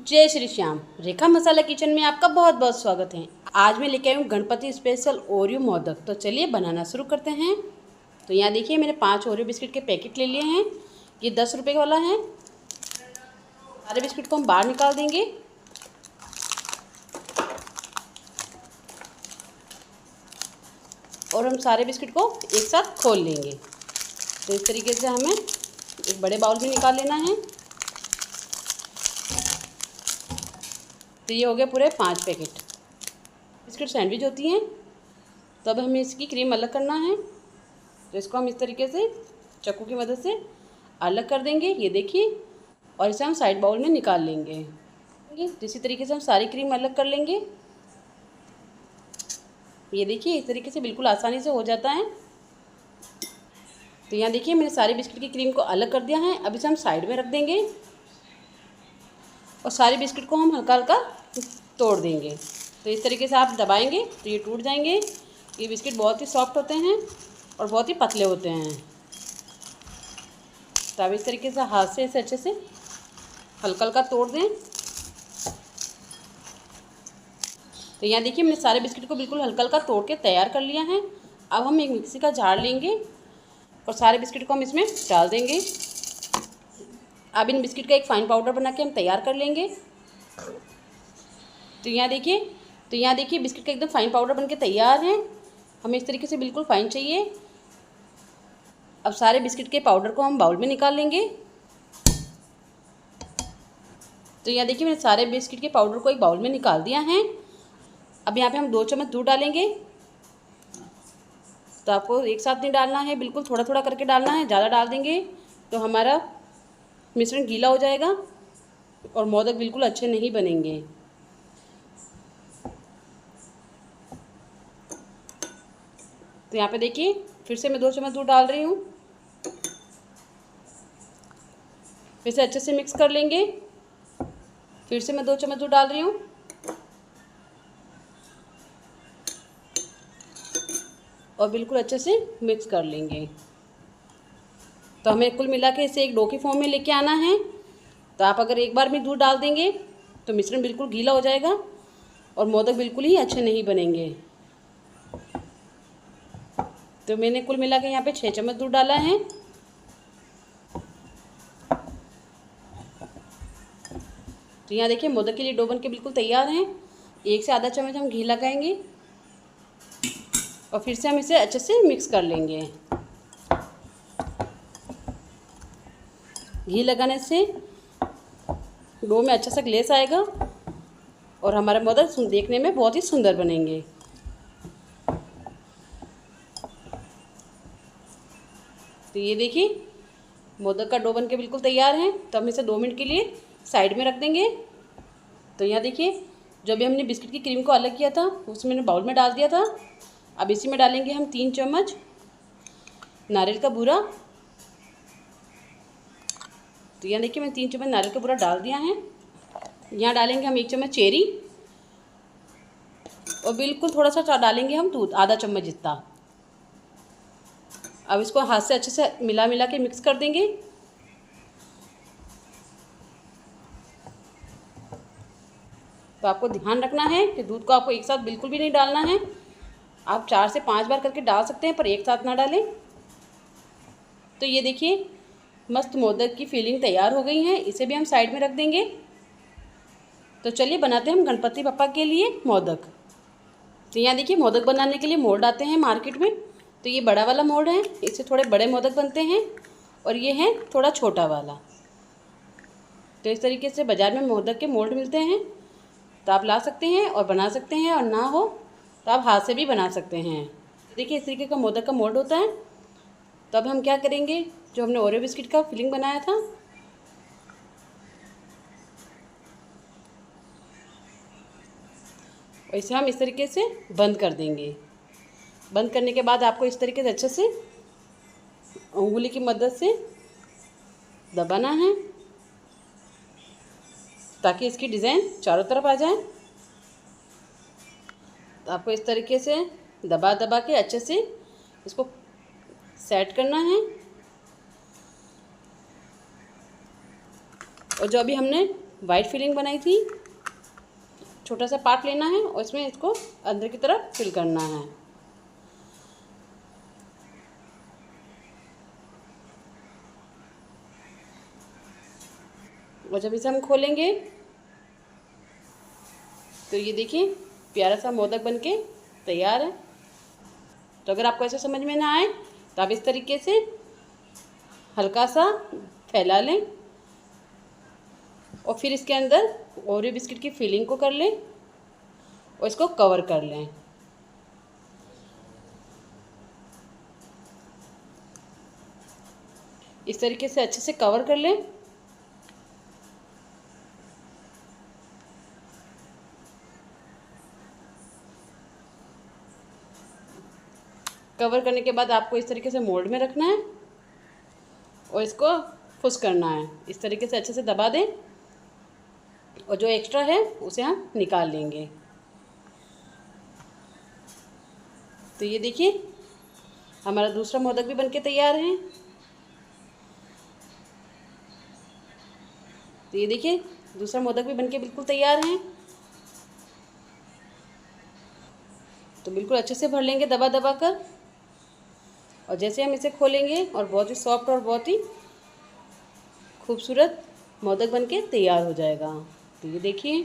जय श्री श्याम। रेखा मसाला किचन में आपका बहुत बहुत स्वागत है। आज मैं लेके आई हूँ गणपति स्पेशल ओरियो मोदक। तो चलिए बनाना शुरू करते हैं। तो यहाँ देखिए मैंने 5 ओरियो बिस्किट के पैकेट ले लिए हैं। ये 10 रुपये वाला है। सारे बिस्किट को हम बाहर निकाल देंगे और हम सारे बिस्किट को एक साथ खोल लेंगे। तो इस तरीके से हमें एक बड़े बाउल में निकाल लेना है। तो ये हो गए पूरे 5 पैकेट। बिस्किट सैंडविच होती हैं। तो अब हमें इसकी क्रीम अलग करना है। तो इसको हम इस तरीके से चाकू की मदद से अलग कर देंगे, ये देखिए, और इसे हम साइड बाउल में निकाल लेंगे। इसी तरीके से हम सारी क्रीम अलग कर लेंगे। ये देखिए इस तरीके से बिल्कुल आसानी से हो जाता है। तो यहाँ देखिए मैंने सारे बिस्किट की क्रीम को अलग कर दिया है। अब इसे हम साइड में रख देंगे और सारे बिस्किट को हम हल्का हल्का तोड़ देंगे। तो इस तरीके से आप दबाएंगे तो ये टूट जाएंगे। ये बिस्किट बहुत ही सॉफ्ट होते हैं और बहुत ही पतले होते हैं। तो अब इस तरीके से हाथ से इसे अच्छे से हल्का हल्का तोड़ दें। तो यहाँ देखिए मैंने सारे बिस्किट को बिल्कुल हल्का हल्का तोड़ के तैयार कर लिया है। अब हम एक मिक्सी का जार लेंगे और सारे बिस्किट को हम इसमें डाल देंगे। अब इन बिस्किट का एक फ़ाइन पाउडर बना के हम तैयार कर लेंगे। तो यहाँ देखिए बिस्किट का एकदम फ़ाइन पाउडर बनके तैयार है। हमें इस तरीके से बिल्कुल फ़ाइन चाहिए। अब सारे बिस्किट के पाउडर को हम बाउल में निकाल लेंगे। तो यहाँ देखिए मैंने सारे बिस्किट के पाउडर को एक बाउल में निकाल दिया है। अब यहाँ पे हम 2 चम्मच दूध डालेंगे। तो आपको एक साथ नहीं डालना है, बिल्कुल थोड़ा थोड़ा करके डालना है। ज़्यादा डाल देंगे तो हमारा मिश्रण गीला हो जाएगा और मोदक बिल्कुल अच्छे नहीं बनेंगे। तो यहाँ पे देखिए फिर से मैं 2 चम्मच दूध डाल रही हूँ। फिर से अच्छे से मिक्स कर लेंगे। फिर से मैं 2 चम्मच दूध डाल रही हूँ और बिल्कुल अच्छे से मिक्स कर लेंगे। तो हमें कुल मिला के इसे एक डो की फॉर्म में लेके आना है। तो आप अगर एक बार में दूध डाल देंगे तो मिश्रण बिल्कुल गीला हो जाएगा और मोदक बिल्कुल ही अच्छे नहीं बनेंगे। तो मैंने कुल मिला के यहाँ पे 6 चम्मच दूध डाला है। तो यहाँ देखिए मोदक के लिए डो बन के बिल्कुल तैयार हैं। 1 से आधा चम्मच हम घी लगाएंगे और फिर से हम इसे अच्छे से मिक्स कर लेंगे। घी लगाने से डो में अच्छा सा ग्लेस आएगा और हमारा मोदक देखने में बहुत ही सुंदर बनेंगे। तो ये देखिए मोदक का डो बन के बिल्कुल तैयार है। तो हम इसे 2 मिनट के लिए साइड में रख देंगे। तो यहाँ देखिए जो भी हमने बिस्किट की क्रीम को अलग किया था उसमें मैंने बाउल में डाल दिया था। अब इसी में डालेंगे हम 3 चम्मच नारियल का बूरा। तो यहाँ देखिए मैंने 3 चम्मच नारियल का बूरा डाल दिया है। यहाँ डालेंगे हम 1 चम्मच चेरी और बिल्कुल थोड़ा सा डालेंगे हम दूध, आधा चम्मच जितना। अब इसको हाथ से अच्छे से मिला के मिक्स कर देंगे। तो आपको ध्यान रखना है कि दूध को आपको एक साथ बिल्कुल भी नहीं डालना है। आप 4 से 5 बार करके डाल सकते हैं पर एक साथ ना डालें। तो ये देखिए मस्त मोदक की फिलिंग तैयार हो गई है। इसे भी हम साइड में रख देंगे। तो चलिए बनाते हैं हम गणपति बप्पा के लिए मोदक। तो यहाँ देखिए मोदक बनाने के लिए मोल्ड आते हैं मार्केट में। तो ये बड़ा वाला मोल्ड है, इससे थोड़े बड़े मोदक बनते हैं और ये है थोड़ा छोटा वाला। तो इस तरीके से बाज़ार में मोदक के मोल्ड मिलते हैं। तो आप ला सकते हैं और बना सकते हैं, और ना हो तो आप हाथ से भी बना सकते हैं। देखिए इस तरीके का मोदक का मोल्ड होता है। तो अब हम क्या करेंगे, जो हमने ओरियो बिस्किट का फिलिंग बनाया था इसे हम इस तरीके से बंद कर देंगे। बंद करने के बाद आपको इस तरीके से अच्छे से उंगली की मदद से दबाना है ताकि इसकी डिज़ाइन चारों तरफ आ जाए। तो आपको इस तरीके से दबा दबा के अच्छे से इसको सेट करना है। और जो अभी हमने वाइट फिलिंग बनाई थी, छोटा सा पार्ट लेना है और इसमें इसको अंदर की तरफ फिल करना है। और जब इसे हम खोलेंगे तो ये देखिए प्यारा सा मोदक बनके तैयार है। तो अगर आपको ऐसे समझ में ना आए तो आप इस तरीके से हल्का सा फैला लें और फिर इसके अंदर ओरियो बिस्किट की फिलिंग को कर लें और इसको कवर कर लें। इस तरीके से अच्छे से कवर कर लें। कवर करने के बाद आपको इस तरीके से मोल्ड में रखना है और इसको पुश करना है। इस तरीके से अच्छे से दबा दें और जो एक्स्ट्रा है उसे हम निकाल लेंगे। तो ये देखिए हमारा दूसरा मोदक भी बनके तैयार है। तो ये देखिए दूसरा मोदक भी बनके बिल्कुल तैयार है। तो बिल्कुल अच्छे से भर लेंगे दबा दबा कर, और जैसे हम इसे खोलेंगे और बहुत ही सॉफ्ट और बहुत ही खूबसूरत मोदक बनके तैयार हो जाएगा। तो ये देखिए,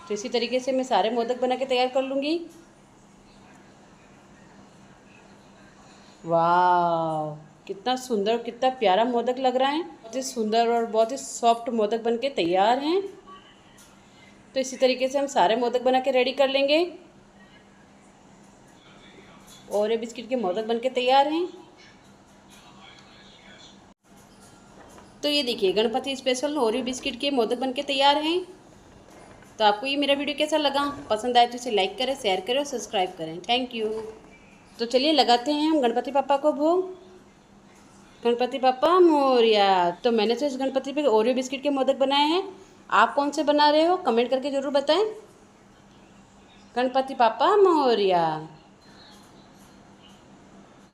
तो इसी तरीके से मैं सारे मोदक बना के तैयार कर लूँगी। वाह, कितना सुंदर और कितना प्यारा मोदक लग रहा है। बहुत ही सुंदर और बहुत ही सॉफ्ट मोदक बनके तैयार हैं। तो इसी तरीके से हम सारे मोदक बना के रेडी कर लेंगे। ओरियो बिस्किट के मोदक बनके तैयार हैं। तो ये देखिए गणपति स्पेशल ओरियो बिस्किट के मोदक बनके तैयार हैं। तो आपको ये मेरा वीडियो कैसा लगा? पसंद आए तो इसे लाइक करें, शेयर करें और सब्सक्राइब करें। Thank you. तो चलिए लगाते हैं हम गणपति पापा को भोग। गणपति पापा मोरया। तो मैंने तो इस गणपति पे ओरियो बिस्किट के मोदक बनाए हैं। आप कौन से बना रहे हो कमेंट करके ज़रूर बताएं। गणपति पापा मोरया।